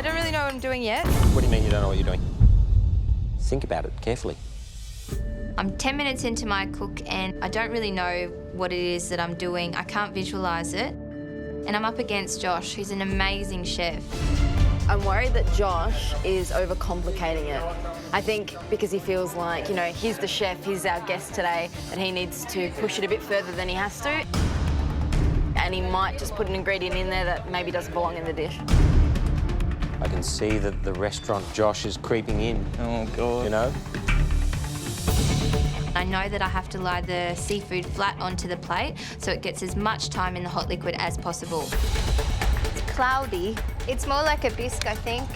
I don't really know what I'm doing yet. What do you mean you don't know what you're doing? Think about it carefully. I'm 10 minutes into my cook and I don't really know what it is that I'm doing. I can't visualise it. And I'm up against Josh, who's an amazing chef. I'm worried that Josh is overcomplicating it. I think because he feels like, you know, he's the chef, he's our guest today, and he needs to push it a bit further than he has to. And he might just put an ingredient in there that maybe doesn't belong in the dish. I can see that the restaurant Josh is creeping in. Oh, God. You know? I know that I have to lie the seafood flat onto the plate so it gets as much time in the hot liquid as possible. It's cloudy. It's more like a bisque, I think.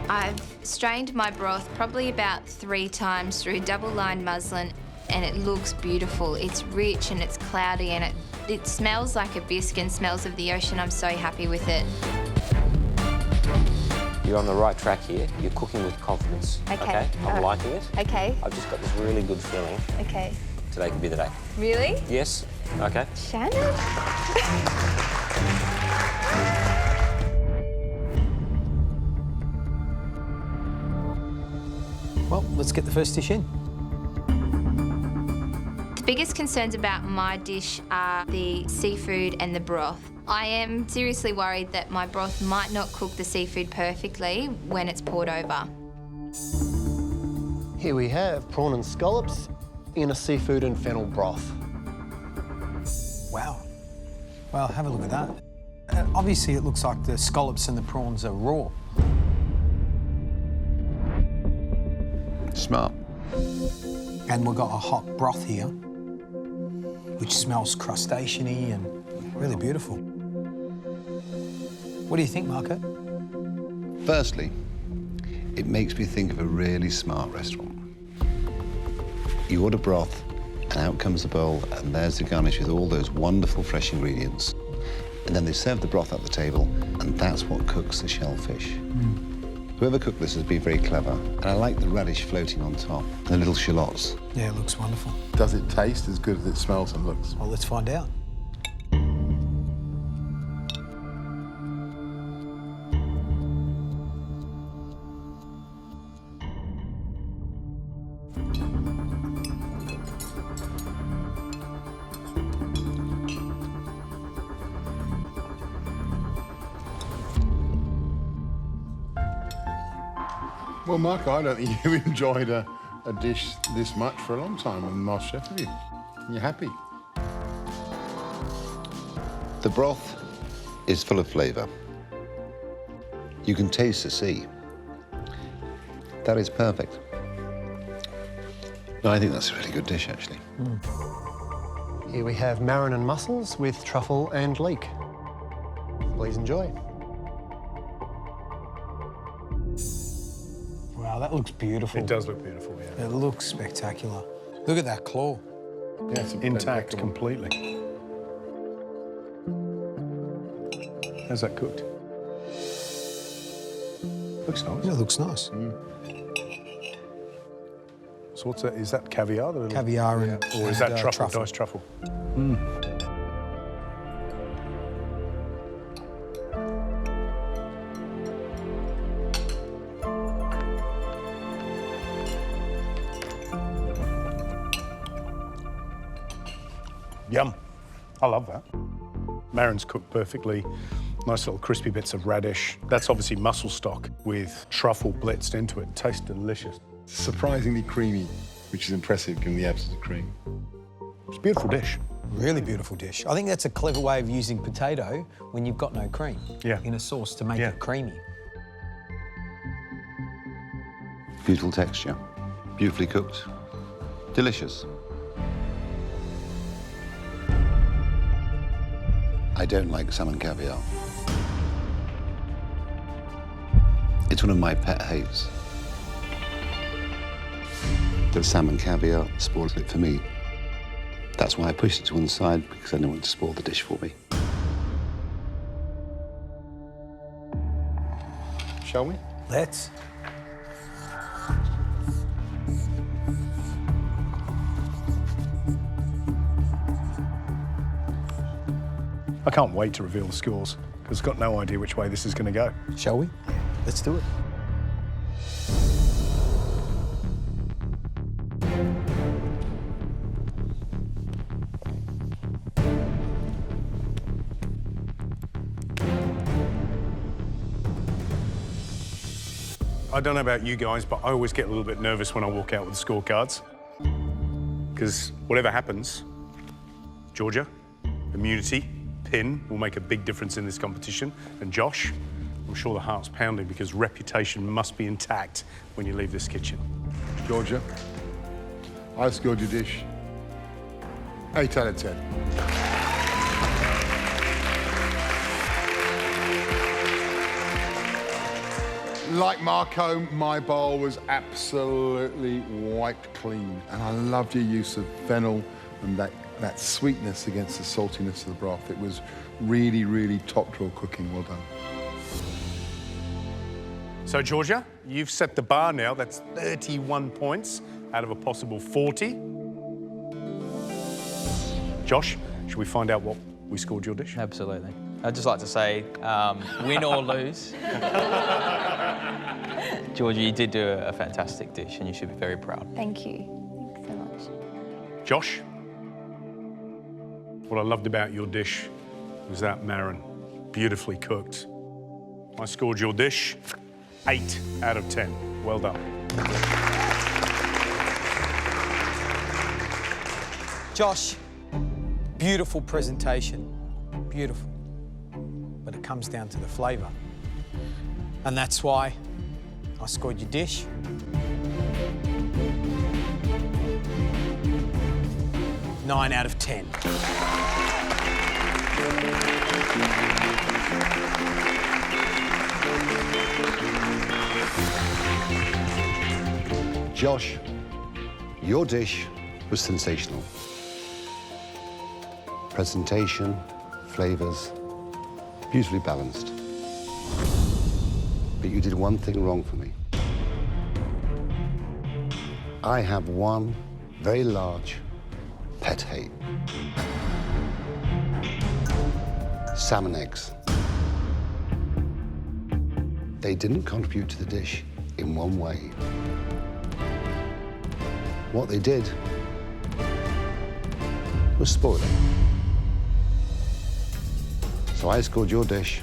I've strained my broth probably about 3 times through double-lined muslin and it looks beautiful. It's rich and it's cloudy and it smells like a bisque and smells of the ocean. I'm so happy with it. You're on the right track here. You're cooking with confidence. Okay. I'm liking it. Okay. I've just got this really good feeling. Okay. Today could be the day. Really? Yes. Okay. Shannon? Well, let's get the first dish in. The biggest concerns about my dish are the seafood and the broth. I am seriously worried that my broth might not cook the seafood perfectly when it's poured over. Here we have prawn and scallops in a seafood and fennel broth. Wow. Well, have a look at that. Obviously, it looks like the scallops and the prawns are raw. Smart. And we've got a hot broth here, which smells crustacean-y and really beautiful. What do you think, Marco? Firstly, it makes me think of a really smart restaurant. You order broth, and out comes the bowl, and there's the garnish with all those wonderful fresh ingredients. And then they serve the broth at the table, and that's what cooks the shellfish. Whoever cooked this has been very clever, and I like the radish floating on top, and the little shallots. Yeah, it looks wonderful. Does it taste as good as it smells and looks? Well, let's find out. Well, Marco, I don't think you've enjoyed a dish this much for a long time on MasterChef, have you? You're happy? The broth is full of flavour. You can taste the sea. That is perfect. No, I think that's a really good dish, actually. Here we have marron and mussels with truffle and leek. Please enjoy. Wow, that looks beautiful. It does look beautiful, yeah. It looks spectacular. Look at that claw. Yeah, it's intact completely. How's that cooked? Looks nice. Yeah, it looks nice. So what's that? Is that caviar? The little... Caviar and Or is that truffle, truffle. diced truffle? Yum. I love that. Marron's cooked perfectly. Nice little crispy bits of radish. That's obviously mussel stock with truffle blitzed into it. Tastes delicious. Surprisingly creamy, which is impressive given the absence of cream. It's a beautiful dish. Really beautiful dish. I think that's a clever way of using potato when you've got no cream in a sauce to make it creamy. Beautiful texture, beautifully cooked, delicious. I don't like salmon caviar. It's one of my pet hates. The salmon caviar spoils it for me. That's why I pushed it to one side, because I don't want it to spoil the dish for me. Shall we? Let's. I can't wait to reveal the scores. because I've got no idea which way this is going to go. Shall we? Let's do it. I don't know about you guys, but I always get a little bit nervous when I walk out with the scorecards. Because whatever happens, Georgia, immunity, pin will make a big difference in this competition. And Josh, I'm sure the heart's pounding because reputation must be intact when you leave this kitchen. Georgia, I scored your dish 8 out of 10. Like Marco, my bowl was absolutely wiped clean. And I loved your use of fennel and that sweetness against the saltiness of the broth. It was really, really top-drawer cooking. Well done. So, Georgia, you've set the bar now. That's 31 points out of a possible 40. Josh, should we find out what we scored your dish? Absolutely. I'd just like to say, win or lose, Georgia, you did do a fantastic dish and you should be very proud. Thank you. Thanks so much. Josh, what I loved about your dish was that marron, beautifully cooked. I scored your dish 8 out of 10. Well done. Josh, beautiful presentation. Beautiful. But it comes down to the flavour. And that's why I scored your dish 9 out of 10. Josh, your dish was sensational. Presentation, flavours, beautifully balanced. But you did one thing wrong for me. I have one very large pet hate. Salmon eggs. They didn't contribute to the dish in one way. What they did was spoil it. So I scored your dish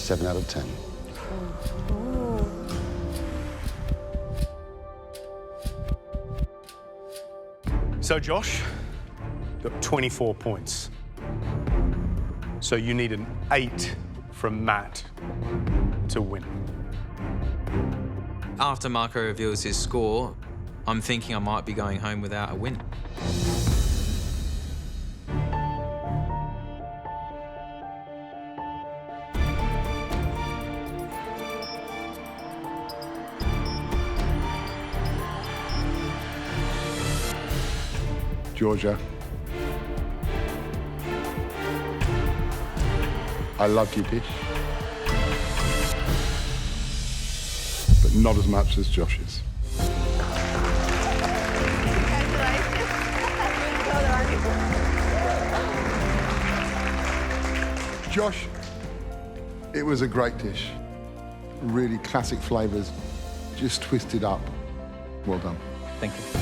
7 out of 10. So, Josh, got 24 points. So you need an 8 from Matt to win. After Marco reveals his score, I'm thinking I might be going home without a win. Georgia, I loved your dish, but not as much as Josh's. Josh, it was a great dish. Really classic flavours, just twisted up. Well done. Thank you.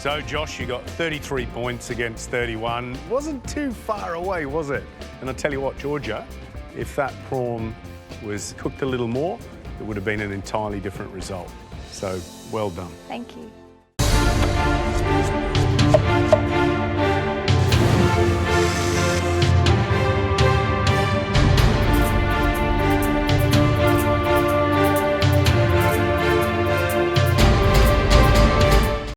So, Josh, you got 33 points against 31. Wasn't too far away, was it? And I'll tell you what, Georgia, if that prawn was cooked a little more, it would have been an entirely different result. So, well done. Thank you.